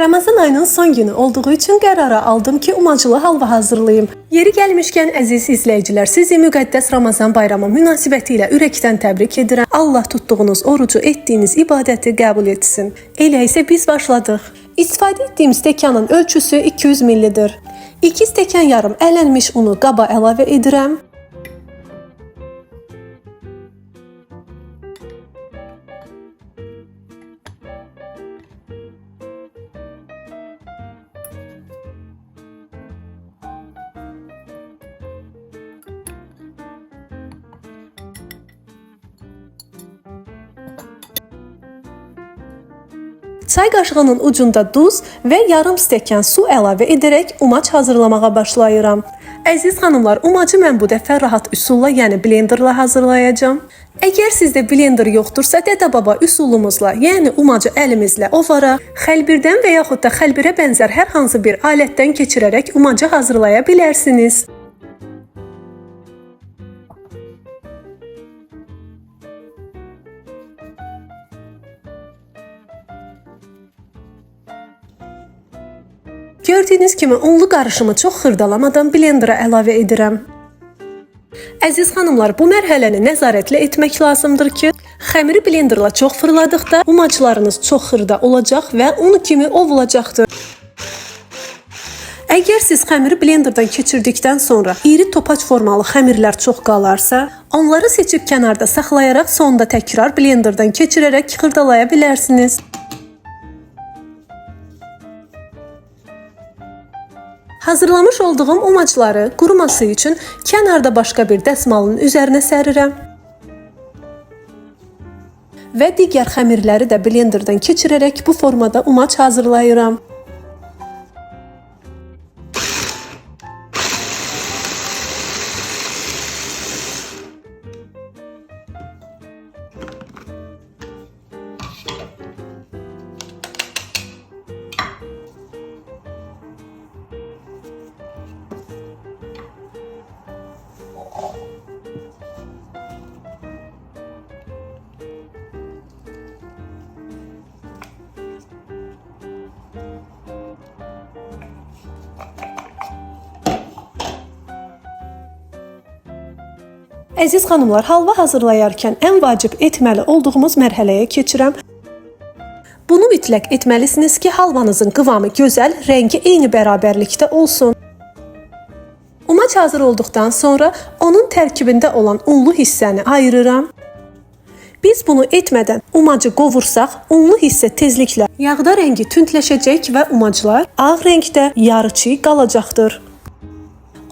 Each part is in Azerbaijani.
Ramazan ayının son günü olduğu üçün qərara aldım ki, umacılı halva hazırlayım. Yeri gəlmişkən əziz izləyicilər, sizi müqəddəs Ramazan bayramı münasibətilə ürəkdən təbrik edirəm. Allah tutduğunuz orucu, etdiyiniz ibadəti qəbul etsin. Elə isə biz başladıq. İstifadə etdiyim stəkanın ölçüsü 200 ml-dir. 2 stəkan yarım ələnmiş unu qaba əlavə edirəm. Çay qaşığının ucunda duz və yarım stəkan su əlavə edərək umac hazırlamağa başlayıram. Əziz xanımlar, umacı mən bu dəfə rahat üsulla, yəni blenderla hazırlayacağam. Əgər sizdə blender yoxdursa, dədə-baba üsulumuzla, yəni umacı əlimizlə ovara, xəlbirdən və yaxud da xəlbirə bənzər hər hansı bir alətdən keçirərək umacı hazırlaya bilərsiniz. Gördüyünüz kimi unlu qarışımı çox xırdalamadan blendera əlavə edirəm. Əziz xanımlar, bu mərhələni nəzarətlə etmək lazımdır ki, xəmiri blenderla çox fırladıqda umaclarınız çox xırda olacaq və un kimi ovulacaqdır. Əgər siz xəmiri blenderdan keçirdikdən sonra iri topaç formalı xəmirlər çox qalarsa, onları seçib kənarda saxlayaraq sonda təkrar blenderdan keçirərək xırdalaya bilərsiniz. Hazırlamış olduğum umacları quruması üçün kənarda başqa bir dəsmalın üzərinə sərirəm. Və digər xəmirləri də blenderdan keçirərək bu formada umac hazırlayıram. Əziz xanımlar, halva hazırlayarkən ən vacib etməli olduğumuz mərhələyə keçirəm. Bunu mütləq etməlisiniz ki, halvanızın qıvamı gözəl, rəngi eyni bərabərlikdə olsun. Umac hazır olduqdan sonra onun tərkibində olan unlu hissəni ayırıram. Biz bunu etmədən umacı qovursaq, unlu hissə tezliklə yağda rəngi tündləşəcək və umaclar ağ rəngdə yarıçı qalacaqdır.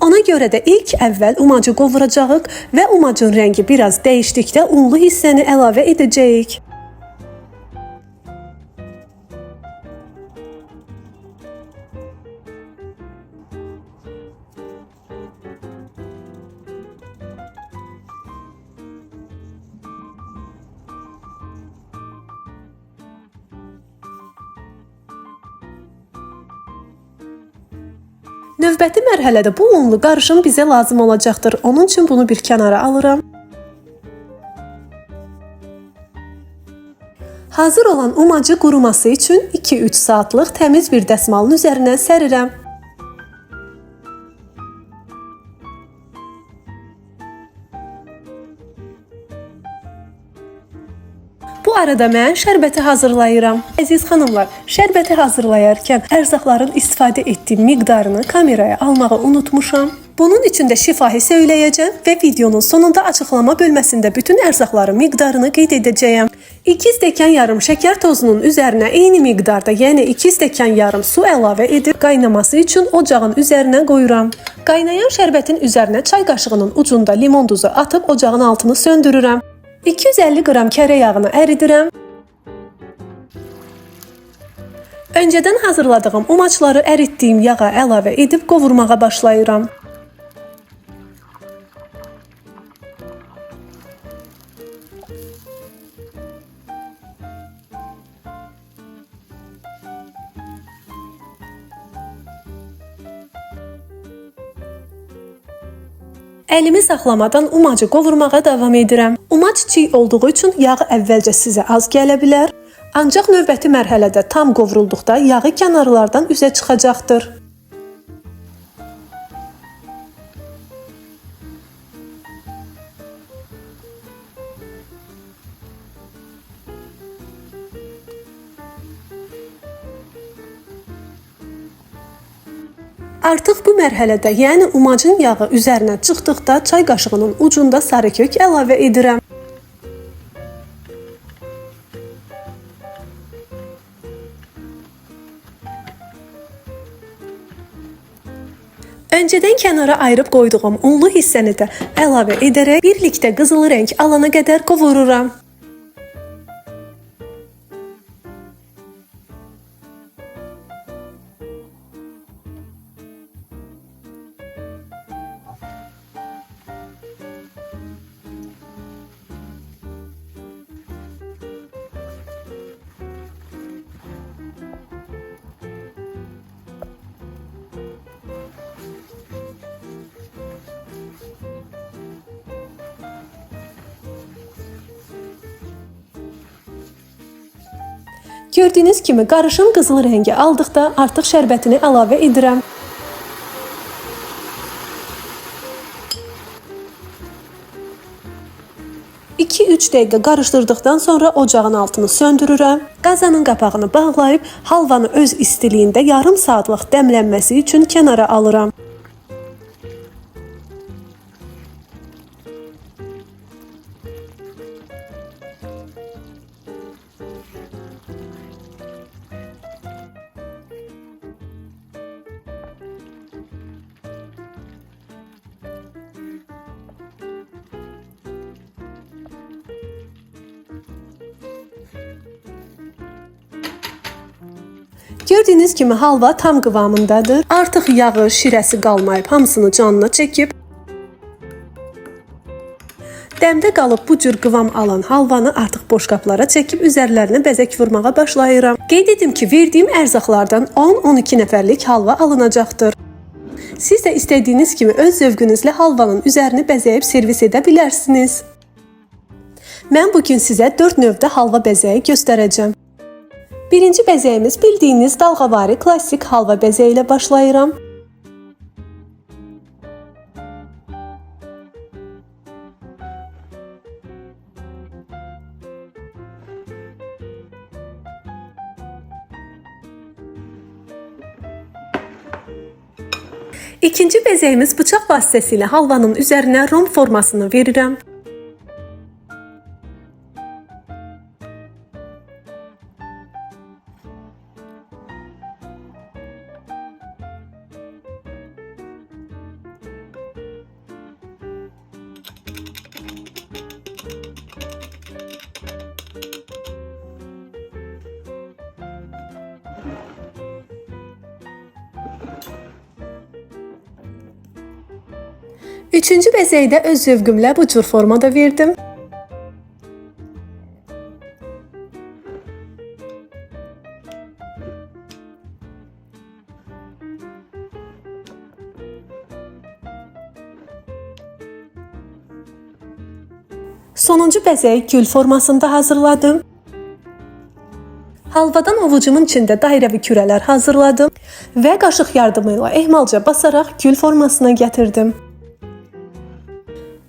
Ona görə də ilk əvvəl umacı qovuracağıq və umacın rəngi biraz dəyişdikdə unlu hissəni əlavə edəcəyik. Növbəti mərhələdə bu unlu qarışım bizə lazım olacaqdır. Onun üçün bunu bir kənara alıram. Hazır olan umacı quruması üçün 2-3 saatlıq təmiz bir dəsmalın üzərinə sərirəm. Bu arada mən şərbəti hazırlayıram. Əziz xanımlar, şərbəti hazırlayarkən ərzaqların istifadə etdiyim miqdarını kameraya almağı unutmuşam. Bunun üçün də şifahi söyləyəcəm və videonun sonunda açıqlama bölməsində bütün ərzaqların miqdarını qeyd edəcəyəm. 2 stəkan yarım şəkər tozunun üzərinə eyni miqdarda, yəni 2 stəkan yarım su əlavə edib qaynaması üçün ocağın üzərinə qoyuram. Qaynayan şərbətin üzərinə çay qaşığının ucunda limon duzu atıb ocağın altını söndürürəm. 250 qram kərə yağını əridirəm. Öncədən hazırladığım umacları əritdiyim yağa əlavə edib qovurmağa başlayıram. Əlimi saxlamadan umacı qovurmağa davam edirəm. Umac çiy olduğu üçün yağı əvvəlcə sizə az gələ bilər. Ancaq növbəti mərhələdə tam qovrulduqda yağı kənarlardan üzə çıxacaqdır. Artıq bu mərhələdə, yəni umacın yağı üzərinə çıxdıqda çay qaşığının ucunda sarı kök əlavə edirəm. Öncədən kənara ayırıb qoyduğum unlu hissəni də əlavə edərək birlikdə qızılı rəng alana qədər qovururam. Gördüyünüz kimi qarışım qızıl rəngi aldıqda artıq şərbətini əlavə edirəm. (2-3 dəqiqə qarışdırdıqdan sonra ocağın altını söndürürəm. Qazanın qapağını bağlayıb halvanı öz istiliyində yarım saatlıq dəmlənməsi üçün kənara alıram. Gördüyünüz kimi halva tam qıvamındadır. Artıq yağı, şirəsi qalmayıb, hamısını canına çəkib. Dəmdə qalıb bu cür qıvam alan halvanı artıq boşqablara çəkib üzərlərinə bəzək vurmağa başlayıram. Qeyd edim ki, verdiyim ərzaqlardan 10-12 nəfərlik halva alınacaqdır. Siz də istədiyiniz kimi öz zövqünüzlə halvanın üzərini bəzəyib servis edə bilərsiniz. Mən bugün sizə 4 növdə halva bəzəyi göstərəcəm. Birinci bəzəyimiz bildiyiniz dalğavari klassik halva bəzəyi ilə başlayıram. İkinci bəzəyimiz bıçaq vasitəsilə halvanın üzərinə rom formasını verirəm. Üçüncü bəzəyi də öz zövqümlə bu cür formada verdim. Sonuncu bəzəyi gül formasında hazırladım. Halvadan ovucumun içində dairəvi kürələr hazırladım və qaşıq yardımıyla ehmalca basaraq gül formasına gətirdim.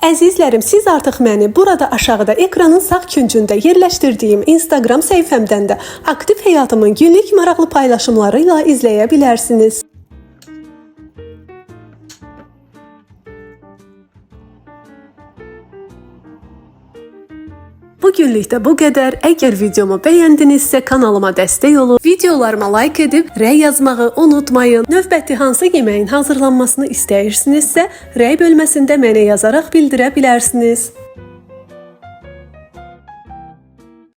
Əzizlərim, siz artıq məni burada aşağıda ekranın sağ küncündə yerləşdirdiyim Instagram səhifəmdən də aktiv həyatımın günlük maraqlı paylaşımları ilə izləyə bilərsiniz. Bugünlük də bu qədər. Əgər videomu bəyəndinizsə kanalıma dəstək olun. Videolarıma like edib rəy yazmağı unutmayın. Növbəti hansı yeməyin hazırlanmasını istəyirsinizsə, rəy bölməsində mənə yazaraq bildirə bilərsiniz.